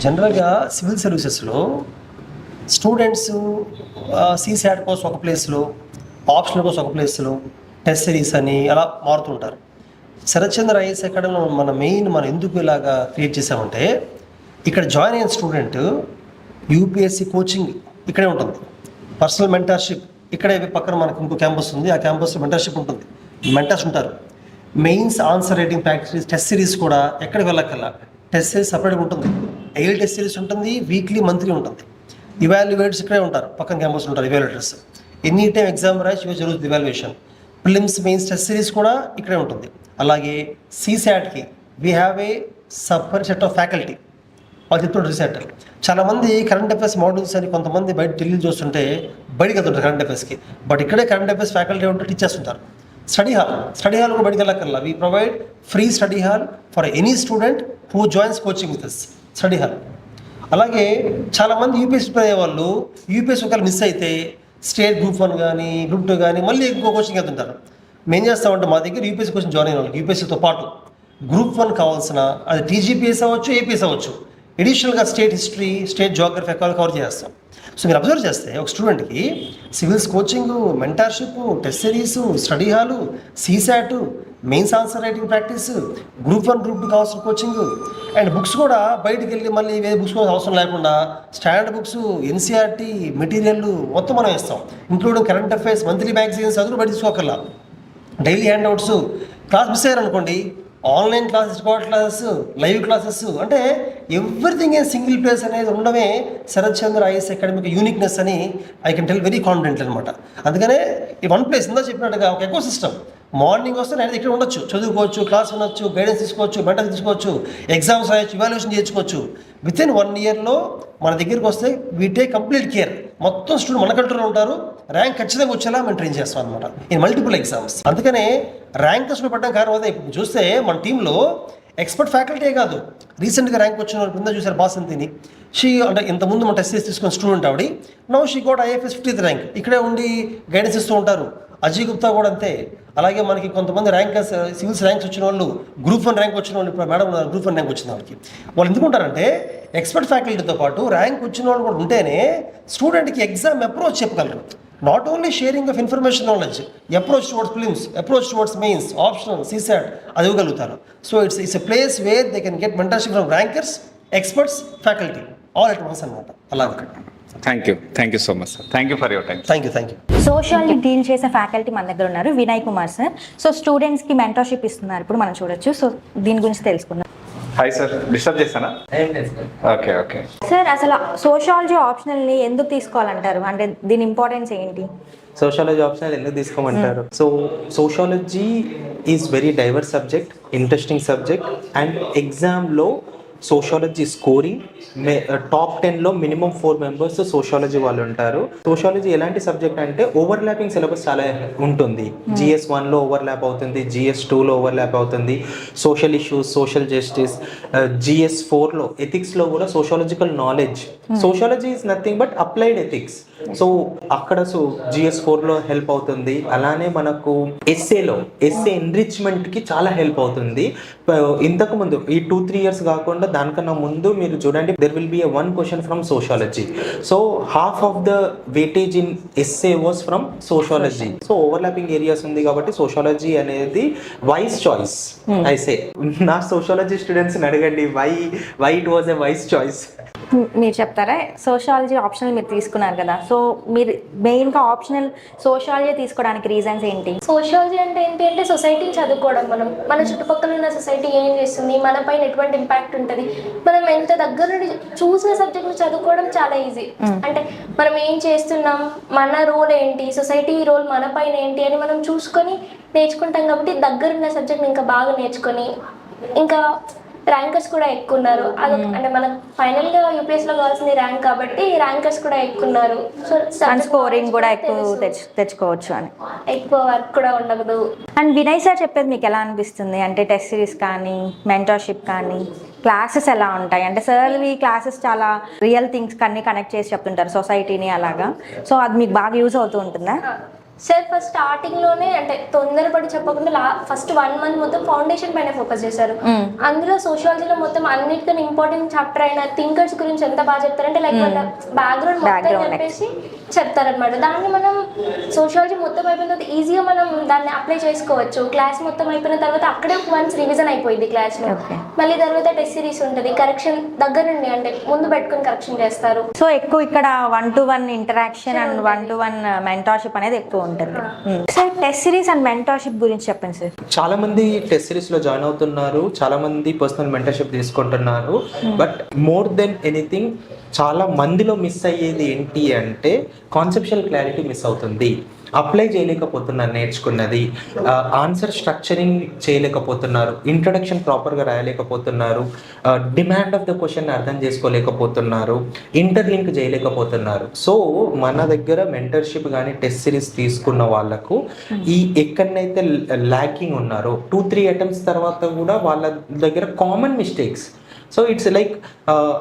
జనరల్గా సివిల్ సర్వీసెస్లో students CSAT కోసం ఒక ప్లేస్లో, ఆప్షనల్ కోసం ఒక ప్లేస్లో, టెస్ట్ సిరీస్ అని అలా మారుతుంటారు. శరత్చంద్ర ఐఏఎస్ అకాడమీలో మనం ఎందుకు ఇలాగా క్రియేట్ చేసామంటే, ఇక్కడ జాయిన్ అయిన స్టూడెంట్ యూపీఎస్సీ కోచింగ్ ఇక్కడే ఉంటుంది, పర్సనల్ మెంటర్షిప్ ఇక్కడే, పక్కన మనకు ఇంకో క్యాంపస్ ఉంది, ఆ క్యాంపస్లో మెంటర్షిప్ ఉంటుంది, మెంటర్స్ ఉంటారు. Mains answer writing practice, test series కూడా ఎక్కడికి వెళ్ళక్కల్లా, టెస్ట్ సిరీస్ సపరేట్గా ఉంటుంది, ఎయిల్ టెస్ట్ సిరీస్ ఉంటుంది, వీక్లీ మంత్లీ ఉంటుంది. ఇవాల్యుయేటర్స్ ఇక్కడే ఉంటారు, పక్కన క్యాంపస్ ఉంటారు ఇవాల్యుయేటర్స్. ఎనీ టైం ఎగ్జామ్ రాసి ఇవే జరుగుతుంది evaluation. Prelims mains test series కూడా ఇక్కడే ఉంటుంది. అలాగే సీసాట్కి we have a separate set of faculty, వాళ్ళు చెప్తుంటారు. రీసెంట్ చాలామంది కరెంట్ అఫైర్స్ మోడల్స్ అని కొంతమంది బయట ఢిల్లీ చూస్తుంటే బయటకు వెళ్తుంటారు కరెంట్ అఫైర్స్కి, బట్ ఇక్కడే కరెంట్ అఫైర్స్ ఫ్యాకల్టీ ఉంటే టీచర్స్ ఉంటారు. స్టడీ హాల్ కూడా బయటకు వెళ్ళక్కర్లా. We provide free study hall for any student who joins coaching with this study hall. అలాగే చాలామంది యూపీఎస్సీ ప్రిపేర్ అయ్యే వాళ్ళు యూపీఎస్సీ ఒకవేళ మిస్ అయితే స్టేట్ గ్రూప్ 1 కానీ గ్రూప్ 2 కానీ మళ్ళీ ఇంకో కోచింగ్ వెళ్తుంటారు. మేము చేస్తామంటే మా దగ్గర యూపీఎస్సీ కోచింగ్ జాయిన్ అయిన వాళ్ళకి యూపీఎస్సీతో పాటు గ్రూప్ 1 కావాల్సిన, అది టీజీపీఎస్ అవ్వచ్చు, ఏపీఎస్ అవ్వచ్చు, ఎడిషనల్గా state history, state geography cover చేస్తాం. సో మీరు అబ్జర్వ్ చేస్తే ఒక స్టూడెంట్కి civils coaching, mentorship, test series, study hall, CSAT, mains answer writing practice, group 1 group 2 కావాల్సిన కోచింగ్, అండ్ బుక్స్ కూడా బయటికి వెళ్ళి మళ్ళీ వేరే బుక్స్ కోసం అవసరం లేకుండా స్టాండర్డ్ బుక్స్, ఎన్సీఆర్టీ మెటీరియల్ మొత్తం మనం ఇస్తాం. Including current affairs, monthly magazines అది బయట తీసుకోకల్లా. డైలీ హ్యాండ్అవుట్స్, క్లాస్ మిస్ అయ్యారనుకోండి, online classes, record classes, live classes, అంటే ఎవ్రీథింగ్ ఏ సింగిల్ ప్లేస్ అనేది ఉండడమే శరత్చంద్ర ఐఏఎస్ అకాడమిక్ యూనిక్నెస్ అని I can tell very confident అనమాట. అందుకనే ఈ వన్ ప్లేస్ ఇందా చెప్పినట్టుగా ఒక ఎకో సిస్టమ్. మార్నింగ్ వస్తే నేను ఇక్కడ ఉండొచ్చు, చదువుకోవచ్చు, క్లాస్ వినొచ్చు, గైడెన్స్ తీసుకోవచ్చు, మెంటర్ తీసుకోవచ్చు, ఎగ్జామ్స్ రాయొచ్చు, ఇవాల్యుయేషన్ చేసుకోవచ్చు. విత్ ఇన్ 1 ఇయర్లో మన దగ్గరికి వస్తే వీ టేక్ కంప్లీట్ కేర్. మొత్తం స్టూడెంట్ మన కంట్రోల్లో ఉంటారు. ర్యాంక్ ఖచ్చితంగా వచ్చేలా మేము ట్రైన్ చేస్తాం అనమాట ఇన్ మల్టిపుల్ ఎగ్జామ్స్. అందుకనే ర్యాంక్ టెస్ట్లో పడ్డం కారణం అదే. ఇప్పుడు చూస్తే మన టీంలో ఎక్స్పర్ట్ ఫ్యాకల్టీ కాదు, రీసెంట్గా ర్యాంక్ వచ్చిన వాళ్ళు కింద చూసారు బాసంతిని. అంటే ఇంతకుముందు మన టెస్ట్ తీసుకున్న స్టూడెంట్ ఆవిడ, now she got IFS 50th rank. ఇక్కడే ఉండి గైడెన్స్ ఇస్తూ ఉంటారు. అజయ్ గుప్తా కూడా అంతే. అలాగే మనకి కొంతమంది సివిల్స్ ర్యాంక్స్ వచ్చిన వాళ్ళు, గ్రూప్ 1 ర్యాంక్ వచ్చిన వాళ్ళు, ఇప్పుడు మేడం గ్రూప్ 1 ర్యాంక్ వచ్చిన వాళ్ళకి వాళ్ళు ఎందుకు ఉంటారంటే ఎక్స్పర్ట్ ఫ్యాకల్టీతో పాటు ర్యాంక్ వచ్చిన వాళ్ళు కూడా ఉంటేనే స్టూడెంట్కి ఎగ్జామ్ అప్రోచ్ చెప్పగలరు. Not only sharing of information knowledge, approach towards prelims, approach towards mains, optional, CSAT అది ఇవ్వగలుగుతారు. So it's a place where they can get mentorship from rankers, experts, faculty all at once అనమాట. అలాగే thank you so much sir. Thank you for your time. Thank you. Social deal చేసే faculty మన దగ్గర ఉన్నారు, Vinay Kumar sir. So స్టూడెంట్స్కి mentorship ఇస్తున్నారు, ఇప్పుడు మనం చూడొచ్చు. సో దీని గురించి తెలుసుకుందాం. హాయ్ సార్, డిస్టర్బ్ చేస్తానా? ఓకే సార్, అసలు సోషాలజీ ఆప్షనల్ని ఎందుకు తీసుకోవాలంటారు, అంటే దీని ఇంపార్టెన్స్ ఏంటి? సోషాలజీ ఆప్షనల్ ఎందుకు తీసుకోమంటారు? So sociology is very diverse subject, interesting subject, and ఎగ్జామ్లో సోషాలజీ స్కోరింగ్ టాప్ 10లో మినిమం 4 మెంబర్స్ సోషాలజీ వాళ్ళు ఉంటారు. సోషాలజీ ఎలాంటి సబ్జెక్ట్ అంటే ఓవర్లాపింగ్ సిలబస్ చాలా ఉంటుంది. GS 1లో ఓవర్లాప్ అవుతుంది, GS 2లో ఓవర్లాప్ అవుతుంది, social issues, social justice, GS 4లో ఎథిక్స్లో కూడా sociological knowledge. Sociology is nothing but applied ethics. So అక్కడ GS 4లో హెల్ప్ అవుతుంది. అలానే మనకు ఎస్సే ఎన్రిచ్మెంట్కి చాలా హెల్ప్ అవుతుంది. ఇంతకుముందు ఈ 2-3 ఇయర్స్ కాకుండా దానికన్నా ముందు మీరు చూడండి, there will be a one question from sociology. So half of the weightage in essay was from sociology. So overlapping areas ఉంది కాబట్టి sociology అనేది wise choice. I say నా sociology students ని అడగండి why it was a wise choice. మీరు చెప్తారా? Sociology optional మీరు తీసుకున్నారు కదా, సో మీరు మెయిన్గా ఆప్షనల్ సోషాలజీ తీసుకోవడానికి రీజన్స్ ఏంటి? సోషాలజీ అంటే ఏంటి అంటే సొసైటీని చదువుకోవడం. మన చుట్టుపక్కల ఉన్న సొసైటీ ఏం చేస్తుంది, మన పైన ఎటువంటి ఇంపాక్ట్ ఉంటుంది, మనం ఎంత దగ్గర నుండి చూసిన సబ్జెక్ట్ని చదువుకోవడం చాలా ఈజీ. అంటే మనం ఏం చేస్తున్నాం, మన రోల్ ఏంటి, సొసైటీ రోల్ మన పైన ఏంటి అని మనం చూసుకొని నేర్చుకుంటాం. కాబట్టి దగ్గరున్న సబ్జెక్ట్ని ఇంకా బాగా నేర్చుకొని, ఇంకా ర్యాంకర్స్ కూడా ఎక్కువ ఉన్నారు. అంటే మనకు ఫైనల్గా యూపీఎస్లో కావాల్సింది ర్యాంక్ కాబట్టి ర్యాంకర్స్ కూడా ఎక్కువ ఉన్నారు. సో స్కోరింగ్ కూడా ఎక్కువ తెచ్చుకోవచ్చు అని, ఎక్కువ వర్క్ కూడా ఉండదు. అండ్ వినయ్ సార్ చెప్పేది మీకు ఎలా అనిపిస్తుంది? అంటే టెస్ట్ సిరీస్ కానీ, మెంటర్షిప్ కానీ, క్లాసెస్ ఎలా ఉంటాయి? అంటే సార్వి క్లాసెస్ చాలా రియల్ థింగ్స్ అన్ని కనెక్ట్ చేసి చెప్తుంటారు సొసైటీని అలాగా. సో అది మీకు బాగా యూజ్ అవుతూ ఉంటుందా? సార్ ఫస్ట్ స్టార్టింగ్లోనే అంటే తొందరపడి చెప్పకుండా ఫస్ట్ 1 month మొత్తం ఫౌండేషన్ పైన ఫోకస్ చేశారు. అందులో సోషియాలజీలో మొత్తం అన్నిటికన్నా ఇంపార్టెంట్ చాప్టర్ అయిన థింకర్స్ గురించి ఎంత బాగా చెప్తారంటే లైక్ వాళ్ళ బ్యాక్గ్రౌండ్ మొత్తం చెప్పేసి చెప్తారనమాట. దాన్ని మనం సోషియాలజీ మొత్తం అయిపోయిన తర్వాత ఈజీగా మనం దాన్ని అప్లై చేసుకోవచ్చు. క్లాస్ మొత్తం అయిపోయిన తర్వాత అక్కడే వన్స్ రివిజన్ అయిపోయింది క్లాస్లో. మళ్ళీ తర్వాత టెస్ట్ సిరీస్ ఉంటుంది, కరెక్షన్ దగ్గర నుండి అంటే ముందు పెట్టుకుని కరెక్షన్ చేస్తారు. సో ఎక్కువ ఇక్కడ 1-to-1 interaction and 1-to-1 mentorship అనేది ఎక్కువ ఉంటుంది. Sir test series and mentorship గురించి చెప్పండి సార్. చాలా మంది టెస్ట్ సిరీస్ లో జాయిన్ అవుతున్నారు, చాలా మంది పర్సనల్ మెంటర్షిప్ తీసుకుంటున్నారు. బట్ మోర్ దెన్ ఎనీథింగ్ చాలా మందిలో మిస్ అయ్యేది ఏంటి అంటే కాన్సెప్షువల్ క్లారిటీ మిస్ అవుతుంది. అప్లై చేయలేకపోతున్నారు నేర్చుకున్నది, ఆన్సర్ స్ట్రక్చరింగ్ చేయలేకపోతున్నారు, ఇంట్రొడక్షన్ ప్రాపర్గా రాయలేకపోతున్నారు, డిమాండ్ ఆఫ్ ద క్వశ్చన్ అర్థం చేసుకోలేకపోతున్నారు, ఇంటర్లింక్ చేయలేకపోతున్నారు. సో మన దగ్గర మెంటర్షిప్ కానీ టెస్ట్ సిరీస్ తీసుకున్న వాళ్ళకు ఈ ఎక్కడనైతే ల్యాకింగ్ ఉన్నారో 2-3 అటెంప్ట్స్ తర్వాత కూడా వాళ్ళ దగ్గర common mistakes. So it's like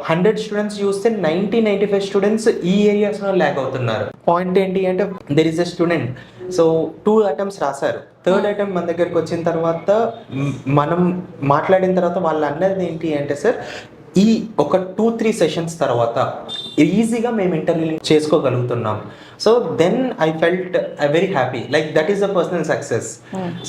100 students చూస్తే 90-95 స్టూడెంట్స్ ఈ ఏరియాస్లో ల్యాక్ అవుతున్నారు. పాయింట్ ఏంటి అంటే there is a student, so 2 attempts రాశారు, 3rd అటెంప్ట్ మన దగ్గరికి వచ్చిన తర్వాత మనం మాట్లాడిన తర్వాత వాళ్ళు అన్నది ఏంటి అంటే సార్ ఈ ఒక 2-3 సెషన్స్ తర్వాత ఈజీగా మేము ఇంటర్వ్యూ చేసుకోగలుగుతున్నాం. So then I felt very happy, like that is a personal success.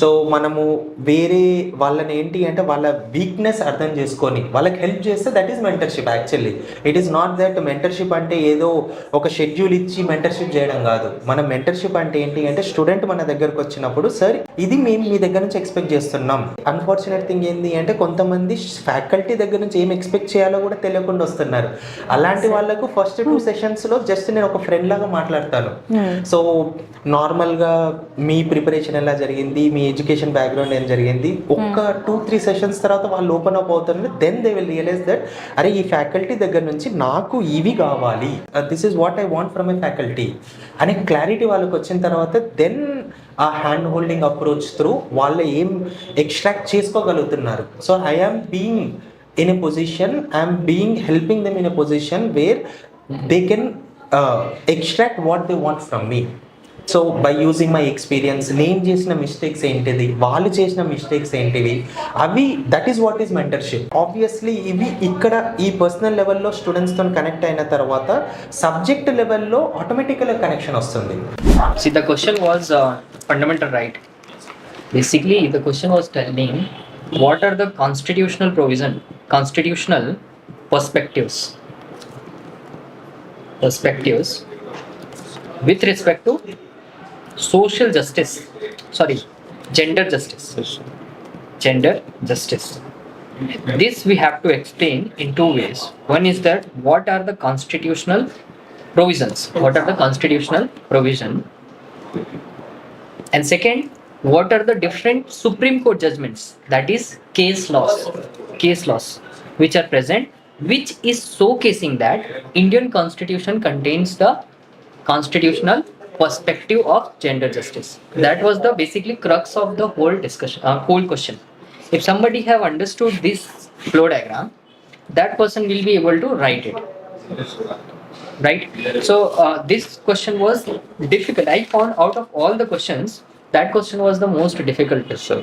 So మనము వేరే వాళ్ళని ఏంటి అంటే వాళ్ళ వీక్నెస్ అర్థం చేసుకొని వాళ్ళకి హెల్ప్ చేస్తే that is mentorship. Actually it is not that mentorship అంటే ఏదో ఒక షెడ్యూల్ ఇచ్చి మెంటర్షిప్ చేయడం కాదు. మన మెంటర్షిప్ అంటే ఏంటి అంటే స్టూడెంట్ మన దగ్గరకు వచ్చినప్పుడు సార్ ఇది మేము మీ దగ్గర నుంచి ఎక్స్పెక్ట్ చేస్తున్నాం. అన్ఫార్చునేట్ థింగ్ ఏంటి అంటే కొంతమంది ఫ్యాకల్టీ దగ్గర నుంచి ఏం ఎక్స్పెక్ట్ చేయాలో కూడా తెలియకుండా వస్తున్నారు. అలాంటి వాళ్ళకు ఫస్ట్ 2 సెషన్స్లో జస్ట్ నేను ఒక ఫ్రెండ్ లాగా మాట్లాడతాను. సో నార్మల్గా మీ ప్రిపరేషన్ ఎలా జరిగింది, మీ ఎడ్యుకేషన్ బ్యాక్గ్రౌండ్ ఏం జరిగింది, ఒక్క 2-3 సెషన్స్ తర్వాత వాళ్ళు ఓపెన్ అప్ అవుతారు. Then they will realise that అరే ఈ ఫ్యాకల్టీ దగ్గర నుంచి నాకు ఇవి కావాలి, this is what I want from a faculty అనే క్లారిటీ వాళ్ళకి వచ్చిన తర్వాత దెన్ ఆ హ్యాండ్ హోల్డింగ్ అప్రోచ్ త్రూ వాళ్ళు ఏం ఎక్స్ట్రాక్ట్ చేసుకోగలుగుతున్నారు. So I am being in a position, I am helping them in a position where they can extract what they want from me. So by using my experience, నేను చేసిన mistakes ఏంటిది, వాళ్ళు చేసిన mistakes ఏంటివి, అవి that is what is mentorship. Obviously ఇవి ఇక్కడ ఈ పర్సనల్ లెవెల్లో స్టూడెంట్స్తో కనెక్ట్ అయిన తర్వాత సబ్జెక్ట్ లెవెల్లో ఆటోమేటిక్గా కనెక్షన్ వస్తుంది. See, the question was fundamental right. Basically, the question was telling what are the constitutional perspectives with respect to gender justice. This we have to explain in 2 ways. One is that what are the constitutional provisions, and second, what are the different Supreme Court judgments, that is case laws which are present, which is showcasing that Indian Constitution contains the constitutional perspective of gender justice. That was the basically crux of the whole discussion, whole question. If somebody have understood this flow diagram, that person will be able to write it. Right? So this question was difficult. I found out of all the questions, that question was the most difficult question.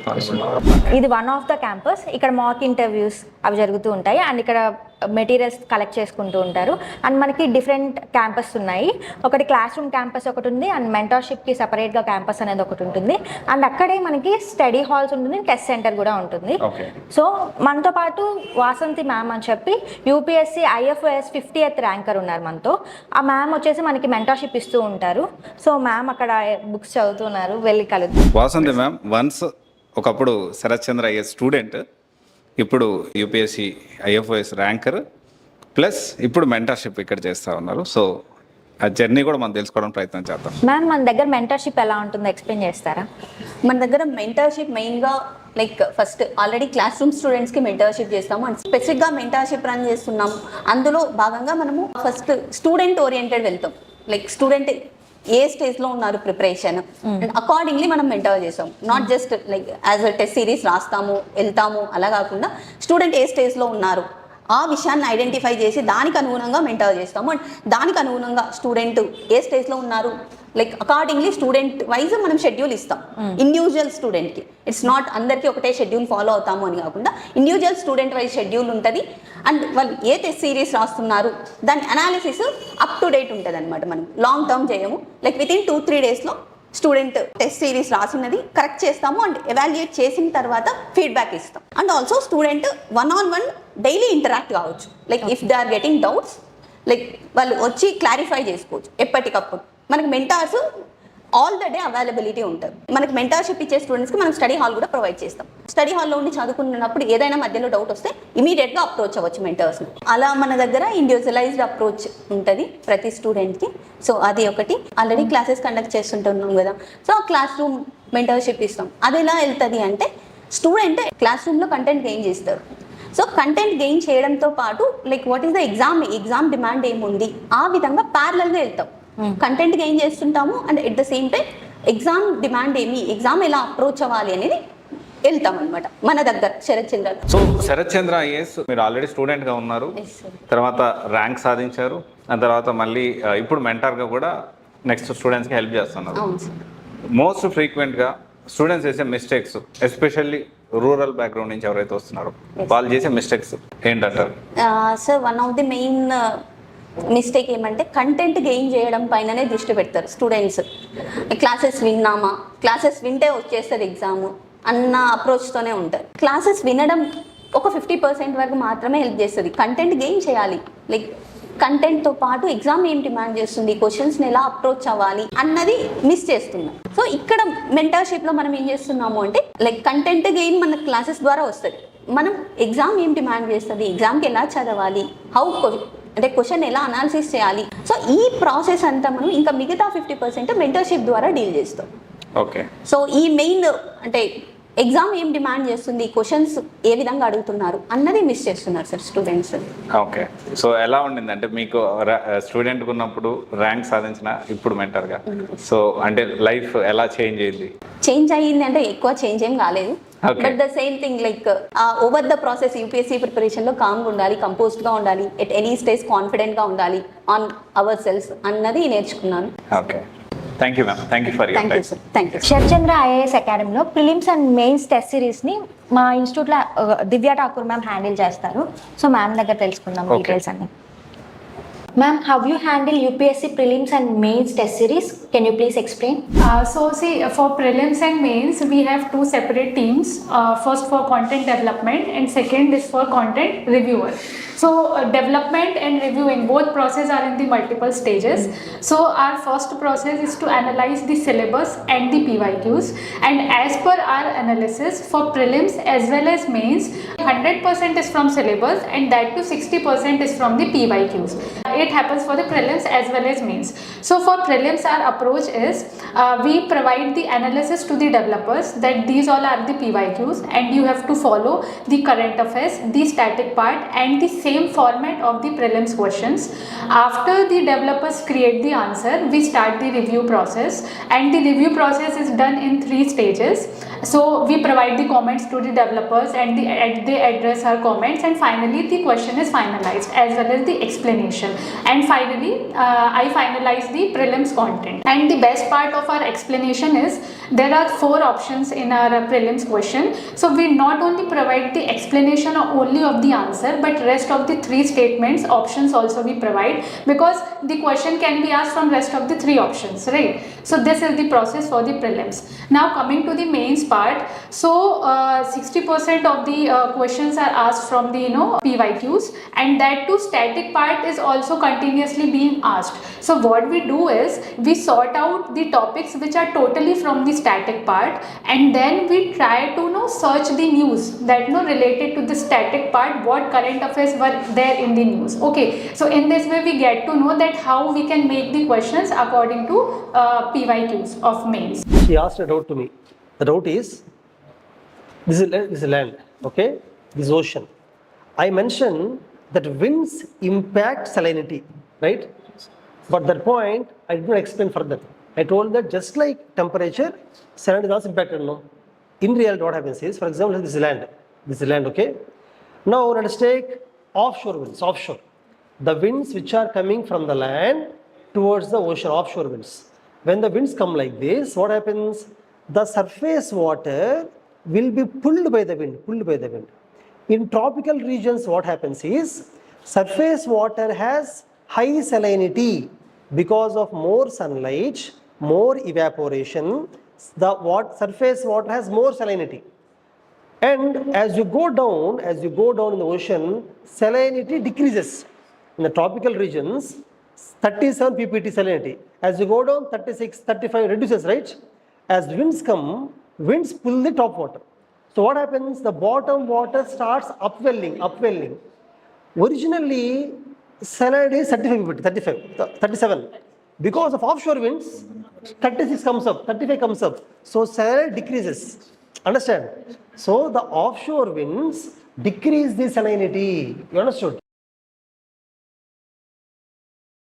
ఇది one of the campus. ఇక్కడ mock interviews అవి జరుగుతూ ఉంటాయి and ఇక్కడ materials collect చేసుకుంటూ ఉంటారు. And మనకి different campus ఉన్నాయి. ఒకటి క్లాస్ రూమ్ క్యాంపస్ ఒకటి ఉంది అండ్ మెంటర్షిప్కి సపరేట్గా క్యాంపస్ అనేది ఒకటి ఉంటుంది. అండ్ అక్కడే మనకి స్టడీ హాల్స్ ఉంటుంది, టెస్ట్ సెంటర్ కూడా ఉంటుంది. సో మనతో పాటు వాసంతి మ్యామ్ అని చెప్పి యూపీఎస్సీ IFOS 50th ర్యాంకర్ ఉన్నారు మనతో. ఆ మ్యామ్ వచ్చేసి మనకి మెంటర్షిప్ ఇస్తూ ఉంటారు. సో మ్యామ్ అక్కడ బుక్స్ చదువుతున్నారు, వెళ్ళి కలుద్దాం. వాసంతి మ్యామ్ వన్స్ ఒకప్పుడు శరత్ చంద్ర IAS స్టూడెంట్, ఇప్పుడు యూపీఎస్సీ IFOS ర్యాంకర్, ప్లస్ ఇప్పుడు మెంటర్షిప్ ఇక్కడ చేస్తూ ఉన్నారు. సో ఆ జర్నీ కూడా మనం తెలుసుకోవడం ప్రయత్నం చేద్దాం. మ్యామ్ మన దగ్గర మెంటర్షిప్ ఎలా ఉంటుందో ఎక్స్ప్లెయిన్ చేస్తారా? మన దగ్గర మెంటర్షిప్ మెయిన్గా like first already class room స్టూడెంట్స్కి మెంటర్షిప్ చేస్తాము అండ్ స్పెసిఫిక్గా మెంటర్షిప్ రన్ చేస్తున్నాం. అందులో భాగంగా మనము ఫస్ట్ స్టూడెంట్ ఓరియంటెడ్ వెళ్తాం. లైక్ స్టూడెంట్ ఏ స్టేజ్లో ఉన్నారు ప్రిపరేషన్ అండ్ అకార్డింగ్లీ మనం మెంటర్ చేసాం. Not just like as a test series రాస్తాము వెళ్తాము అలా కాకుండా స్టూడెంట్ ఏ స్టేజ్లో ఉన్నారు ఆ విషయాన్ని ఐడెంటిఫై చేసి దానికి అనుగుణంగా మెంటర్ చేస్తాము. అండ్ దానికి అనుగుణంగా స్టూడెంట్ ఏ స్టేజ్లో ఉన్నారు లైక్ అకార్డింగ్లీ స్టూడెంట్ వైజ్ మనం షెడ్యూల్ ఇస్తాం. ఇండివిజువల్ స్టూడెంట్కి ఇట్స్ నాట్ అందరికీ ఒకటే షెడ్యూల్ ఫాలో అవుతాము అని కాకుండా ఇండివిజువల్ స్టూడెంట్ వైజ్ షెడ్యూల్ ఉంటుంది. అండ్ వాళ్ళు ఏ టెస్ట్ సిరీస్ రాస్తున్నారు దాని అనాలిసిస్ అప్ టు డేట్ ఉంటుంది అనమాట. మనం లాంగ్ టర్మ్ చేయము, లైక్ విత్ ఇన్ 2-3 డేస్లో స్టూడెంట్ టెస్ట్ సిరీస్ రాసినది కరెక్ట్ చేస్తాము అండ్ ఎవాల్యుయేట్ చేసిన తర్వాత ఫీడ్బ్యాక్ ఇస్తాం. And also student 1-on-1 daily interact కావచ్చు. Like if they are getting doubts like వాళ్ళు వచ్చి క్లారిఫై చేసుకోవచ్చు ఎప్పటికప్పుడు. మనకి mentors all the day availability ఉంటారు. మనకి మెంటార్షిప్ ఇచ్చే స్టూడెంట్స్కి మనం స్టడీ హాల్ కూడా ప్రొవైడ్ చేస్తాం. స్టడీ హాల్లో ఉండి చదువుకున్నప్పుడు ఏదైనా మధ్యలో డౌట్ వస్తే ఇమీడియట్గా అప్రోచ్ అవ్వచ్చు మెంటర్స్ని. అలా మన దగ్గర ఇండివిజువలైజ్డ్ అప్రోచ్ ఉంటుంది ప్రతి స్టూడెంట్కి. సో అది ఒకటి. ఆల్రెడీ క్లాసెస్ కండక్ట్ చేస్తుంటున్నాం కదా, సో ఆ క్లాస్ రూమ్ మెంటర్షిప్ ఇస్తాం. అది ఎలా వెళ్తుంది అంటే స్టూడెంట్ క్లాస్ రూమ్లో కంటెంట్ గెయిన్ చేస్తారు. సో కంటెంట్ గెయిన్ చేయడంతో పాటు like what is the exam demand ఏముంది ఆ విధంగా ప్యారలల్గా వెళ్తాం. కంటెంట్ గెయిన్ చేస్తుంటాము and at the same time exam demand ఏమి, ఎగ్జామ్ ఎలా అప్రోచ్ అవ్వాలి అనేది వెళ్తాం అనమాట మన దగ్గర శరత్ చంద్ర. సో శరత్ చంద్ర ఐఏఎస్ మీరు ఆల్రెడీ స్టూడెంట్గా ఉన్నారు, తర్వాత ర్యాంక్ సాధించారు, ఆ తర్వాత మళ్ళీ ఇప్పుడు మెంటార్గా కూడా నెక్స్ట్ స్టూడెంట్స్కి హెల్ప్ చేస్తున్నారు. మోస్ట్ ఫ్రీక్వెంట్గా స్టూడెంట్స్ చేసే మిస్టేక్స్, ఎస్పెషల్లీ రూరల్ బ్యాక్గ్రౌండ్ నుంచి ఎవరైతే వస్తున్నారో వాళ్ళు చేసే మిస్టేక్స్ ఏంటంటారు? Sir one of the main mistake ఏమంటే కంటెంట్ గెయిన్ చేయడం పైననే దృష్టి పెడతారు స్టూడెంట్స్. క్లాసెస్ విన్నామా, క్లాసెస్ వింటే వచ్చేస్తుంది ఎగ్జామ్ అన్న అప్రోచ్తోనే ఉంటారు. క్లాసెస్ వినడం ఒక 50% వరకు మాత్రమే హెల్ప్ చేస్తుంది. కంటెంట్ గెయిన్ చేయాలి, లైక్ కంటెంట్తో పాటు ఎగ్జామ్ ఏం డిమాండ్ చేస్తుంది, క్వశ్చన్స్ని ఎలా అప్రోచ్ అవ్వాలి అన్నది మిస్ చేస్తున్నాం. సో ఇక్కడ మెంటర్షిప్లో మనం ఏం చేస్తున్నాము అంటే లైక్ కంటెంట్ గెయిన్ మన క్లాసెస్ ద్వారా వస్తుంది. మనం ఎగ్జామ్ ఏం డిమాండ్ చేస్తుంది, ఎగ్జామ్కి ఎలా చదవాలి, అంటే క్వశ్చన్ ఎలా అనాలిసిస్ చేయాలి. సో ఈ ప్రాసెస్ అంతా మనం ఇంకా మిగతా 50% మెంటర్షిప్ ద్వారా డీల్ చేస్తాం. ఓకే. సో ఈ మెయిన్ అంటే ఎగ్జామ్ ఏం డిమాండ్ చేస్తుంది, క్వశ్చన్స్ ఏ విధంగా అడుగుతున్నారు అన్నది మిస్ చేస్తున్నారు సార్ స్టూడెంట్స్. ఓకే. సో ఎలా ఉండింది అంటే మీకు స్టూడెంట్గా ఉన్నప్పుడు ర్యాంక్ సాధించిన ఇప్పుడు మెంటర్గా, సో అంటే లైఫ్ ఎలా చేంజ్ అయింది? చేంజ్ అయ్యింది అంటే ఎక్కువ చేంజ్ ఏం కాలేదు, but the same thing like over the process UPSC ప్రిపరేషన్లో కామ్గా ఉండాలి, కంపోజ్డ్గా ఉండాలి, ఎట్ ఎనీ స్టేజ్ కాన్ఫిడెంట్గా ఉండాలి ఆన్ అవర్ సెల్స్ అన్నది నేర్చుకున్నాను. Okay, thank you ma'am, thank you for your time. Thank you. Sharath Chandra IAS అకాడమీలో ప్రిలిమ్స్ అండ్ మెయిన్స్ టెస్ట్ సిరీస్ని మా ఇన్స్టిట్యూట్లో దివ్య ఠాకూర్ మ్యామ్ హ్యాండిల్ చేస్తారు. సో మ్యామ్ దగ్గర తెలుసుకుందాం డీటెయిల్స్ అన్ని. Ma'am, how you handle UPSC prelims and mains test series? Can you please explain? So see, for prelims and mains, we have two separate teams. First for content development and second is for content reviewer. So development and reviewing, both process are in the multiple stages. So our first process is to analyze the syllabus and the PYQs. And as per our analysis, for prelims as well as mains, 100% is from syllabus and that to 60% is from the PYQs. It happens for the prelims as well as mains. So for prelims, our approach is we provide the analysis to the developers that these all are the PYQs and you have to follow the current affairs, the static part and the same format of the prelims questions. After the developers create the answer, we start the review process and the review process is done in 3 stages. So we provide the comments to the developers and they address our comments and finally the question is finalized as well as the explanation. And finally, I finalize the prelims content. And the best part of our explanation is there are 4 options in our prelims question. So we not only provide the explanation only of the answer, but rest of the 3 statements options also we provide because the question can be asked from rest of the 3 options, right? So this is the process for the prelims. Now coming to the mains part, so 60% of the questions are asked from the PYQs and that too static part is also continuously being asked. So what we do is we sort out the topics which are totally from the static part and then we try to search the news that related to the static part, what current affairs were there in the news. Okay, so in this way we get to know that how we can make the questions according to PYQs of mains. She asked a doubt to me. The doubt is, this is land, okay? This is ocean. I mentioned that winds impact salinity, right? But that point, I did not explain further. I told that just like temperature, salinity is also impacted, no? In reality, what happens is, for example, this is land, okay? Now, let us take offshore winds, offshore. The winds which are coming from the land towards the ocean, offshore winds. When the winds come like this, what happens? The surface water will be pulled by the wind. In tropical regions, what happens is surface water has high salinity because of more sunlight, more evaporation. The surface water has more salinity. And as you go down in the ocean, salinity decreases. In the tropical regions, 37 ppt salinity. As you go down, 36, 35 reduces, right? As winds come, winds pull the top water. So what happens? The bottom water starts upwelling. Originally, salinity is 37. Because of offshore winds, 36 comes up, 35 comes up. So salinity decreases. Understand? So the offshore winds decrease the salinity. You understood?